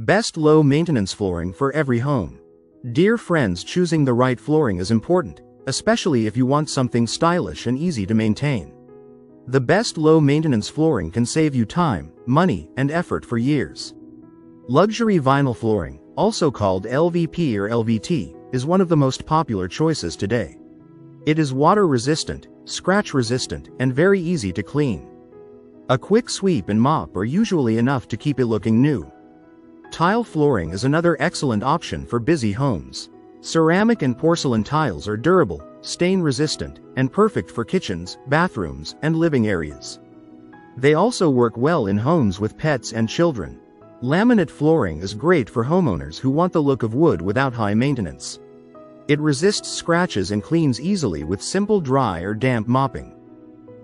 Best low-maintenance flooring for every home. Dear friends, choosing the right flooring is important, especially if you want something stylish and easy to maintain. The best low-maintenance flooring can save you time, money, and effort for years. Luxury vinyl flooring, also called LVP or LVT, is one of the most popular choices today. It is water-resistant, scratch-resistant, and very easy to clean. A quick sweep and mop are usually enough to keep it looking new. Tile flooring is another excellent option for busy homes. Ceramic and porcelain tiles are durable, stain-resistant, and perfect for kitchens, bathrooms, and living areas. They also work well in homes with pets and children. Laminate flooring is great for homeowners who want the look of wood without high maintenance. It resists scratches and cleans easily with simple dry or damp mopping.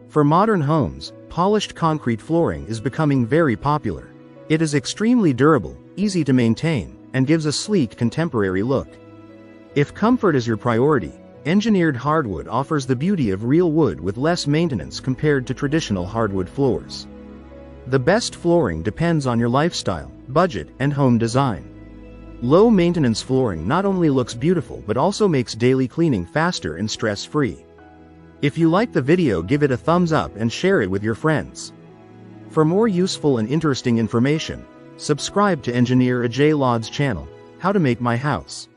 For modern homes, polished concrete flooring is becoming very popular. It is extremely durable, easy to maintain, and gives a sleek contemporary look. If comfort is your priority, engineered hardwood offers the beauty of real wood with less maintenance compared to traditional hardwood floors. The best flooring depends on your lifestyle, budget, and home design. Low-maintenance flooring not only looks beautiful but also makes daily cleaning faster and stress-free. If you like the video, give it a thumbs up and share it with your friends. For more useful and interesting information, subscribe to Engineer Ajay Lod's channel, How to Make My House.